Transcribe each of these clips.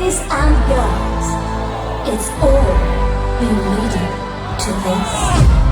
boys and girls, it's all been leading to this.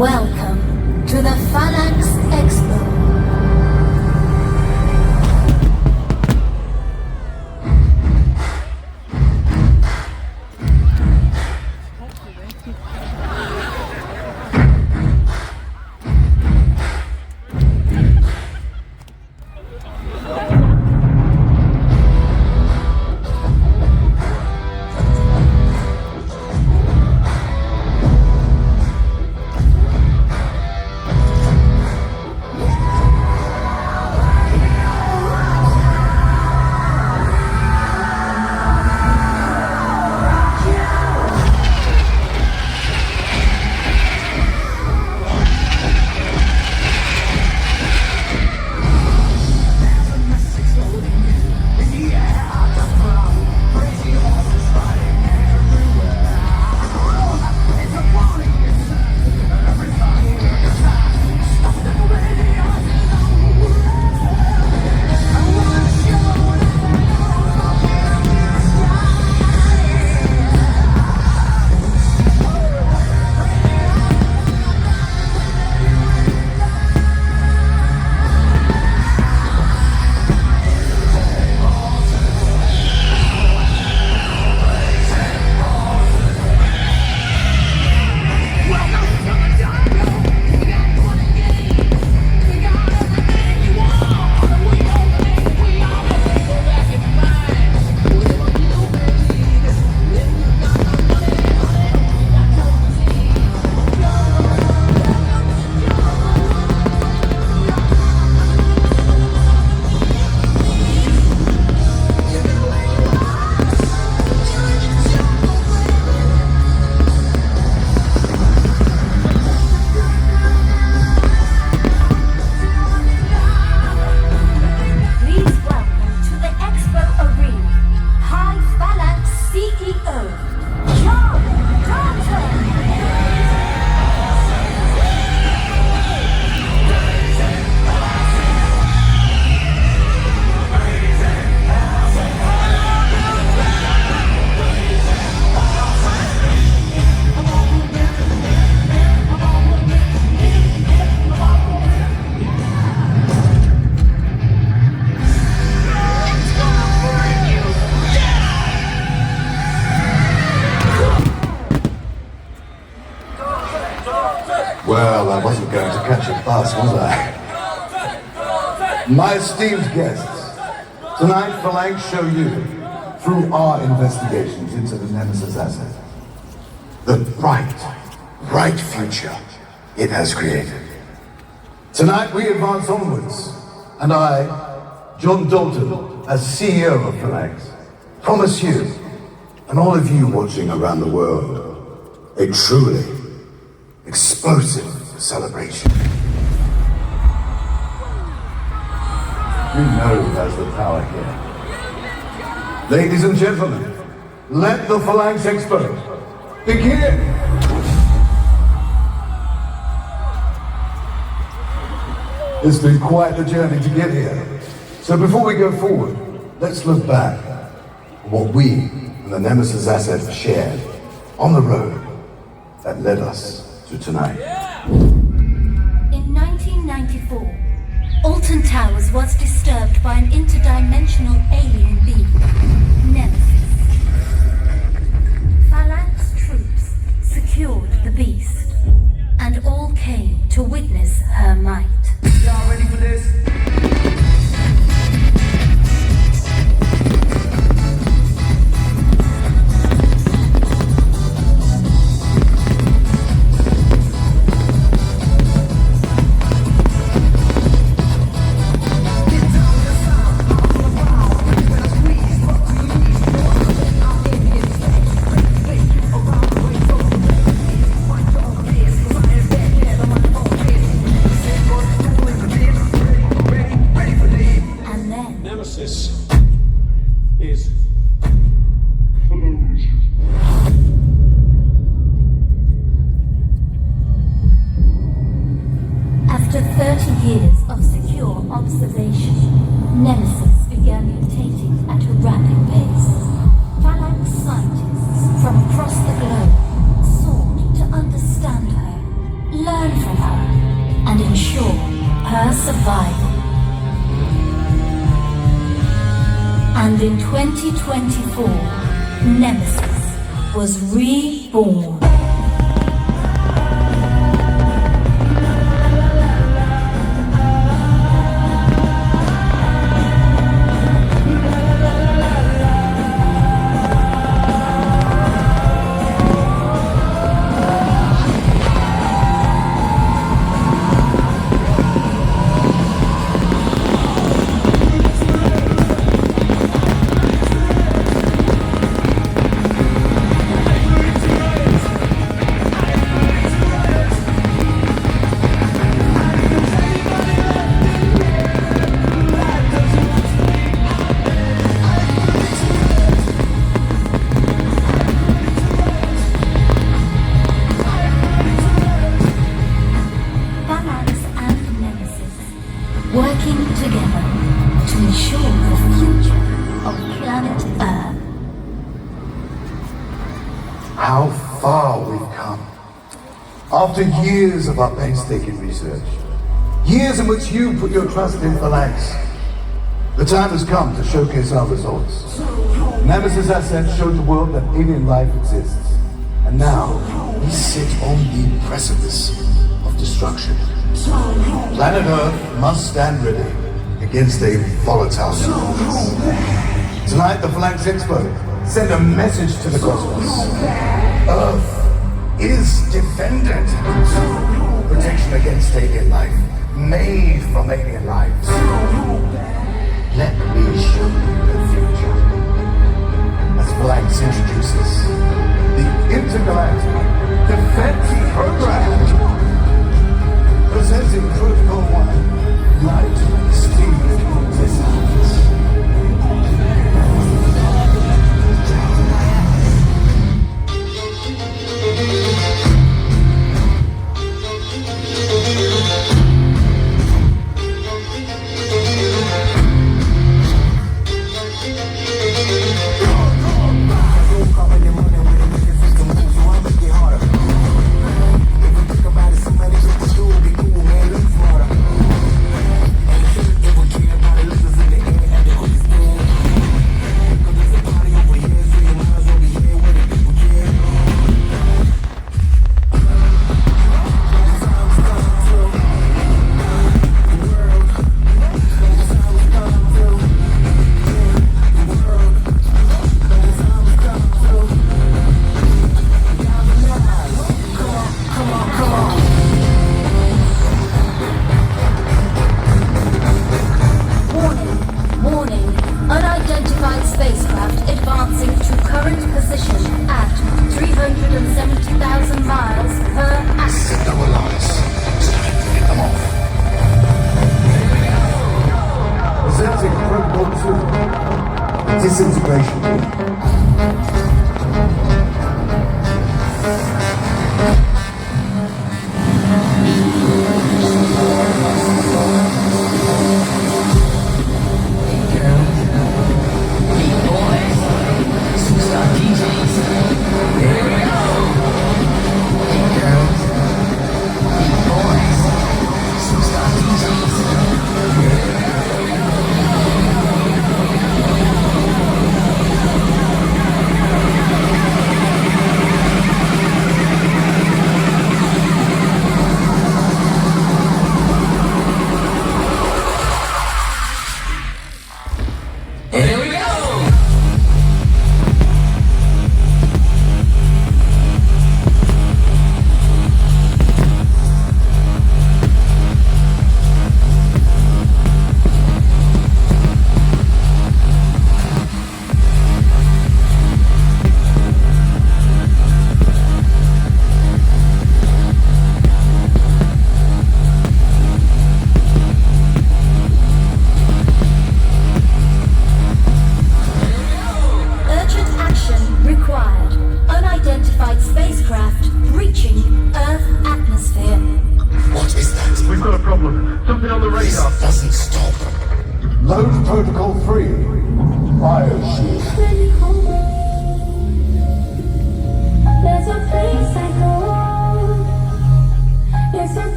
Welcome to the Phalanx Expo. Well, I wasn't going to catch a bus, was I? My esteemed guests, tonight Phalanx show you, through our investigations into the Nemesis asset, the bright future it has created. Tonight we advance onwards, and I, John Dalton, as CEO of Phalanx, promise you, and all of you watching around the world, a truly explosive celebration. You know who has the power here. Ladies and gentlemen, let the Phalanx Expo begin! It's been quite the journey to get here. So before we go forward, let's look back at what we and the Nemesis asset shared on the road that led us to tonight. In 1994, Alton Towers was disturbed by an interdimensional alien being, Nemesis. Phalanx troops secured the beast, and all came to witness her might. Y'all ready for this? After 30 years of secure observation, Nemesis began mutating at a rapid pace. Phalanx scientists from across the globe sought to understand her, learn from her, and ensure her survival. And in 2024, Nemesis was reborn. Working together to ensure the future of planet Earth. How far we've come. After years of our painstaking research, years in which you put your trust in Phalanx, the time has come to showcase our results. Nemesis asset showed the world that alien life exists, and now we sit on the precipice of destruction. Planet Earth must stand ready against a volatile universe. Tonight, the Phalanx Expo send a message to the cosmos. Earth is defended. Protection against alien life, made from alien lives. Let me show you the future. As Phalanx introduces the Intergalactic Defense Program. Presenting Protocol 1, light steam missiles. disintegration team.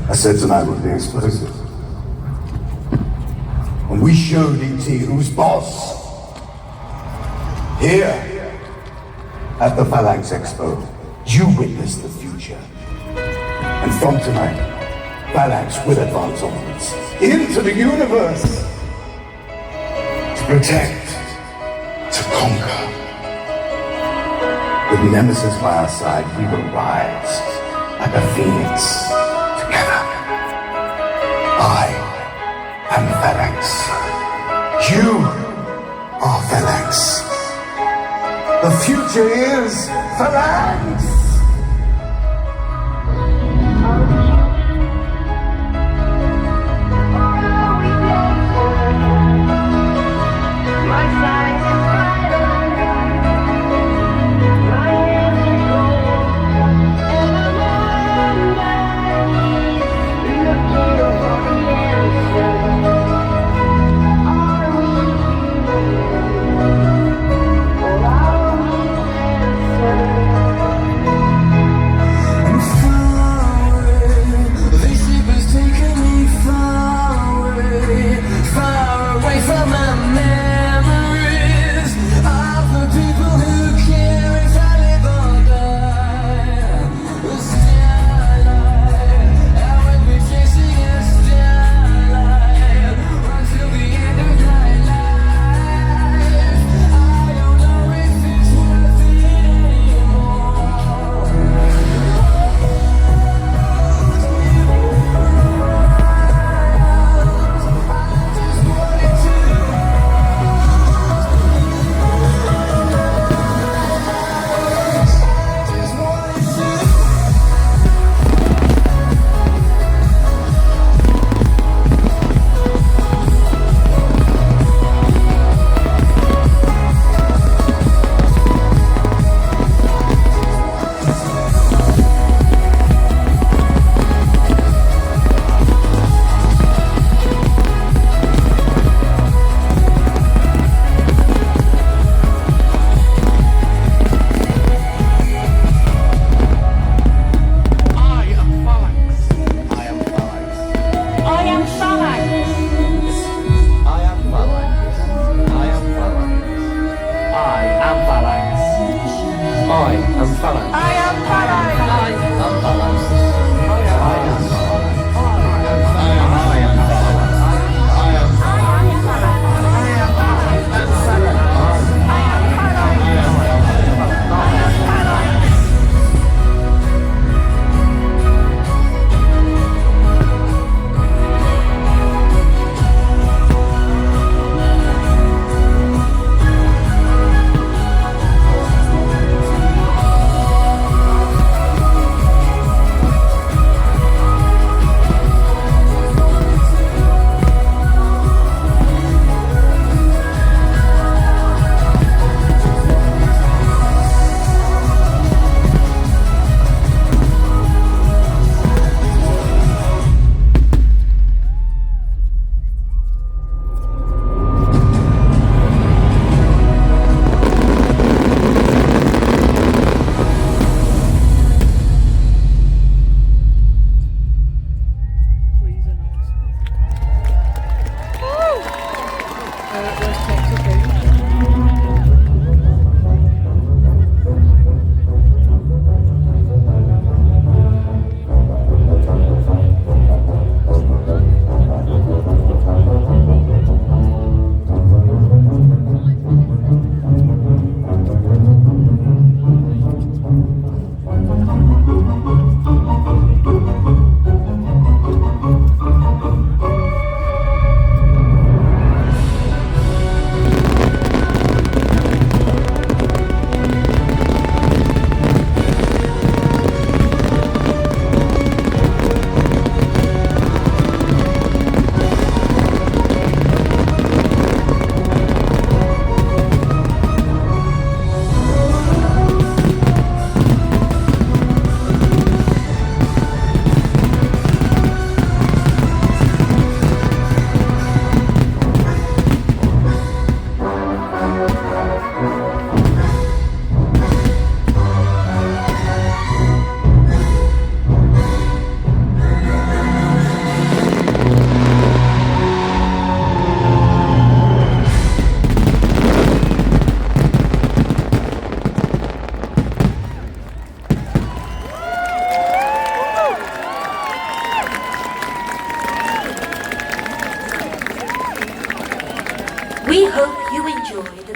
I said tonight would be explosive. When we showed E.T. who's boss, here at the Phalanx Expo, you witnessed the future. And from tonight, Phalanx will advance onwards into the universe to protect, to conquer. With Nemesis by our side, we will rise like a phoenix together. I am Phalanx. You are Phalanx. The future is Phalanx.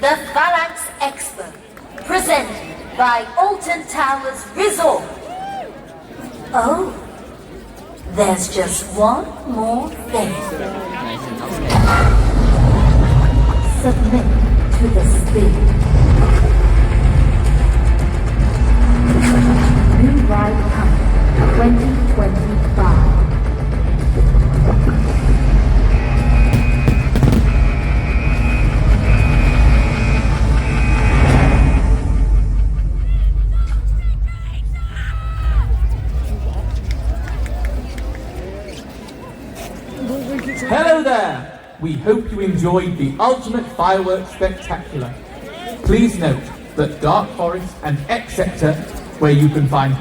the Phalanx Expo, presented by Alton Towers Resort. Oh, there's just one more thing. Submit to the speed. New ride coming, 2025. Hello there! We hope you enjoyed the ultimate fireworks spectacular. Please note that Dark Forest and X Sector, where you can find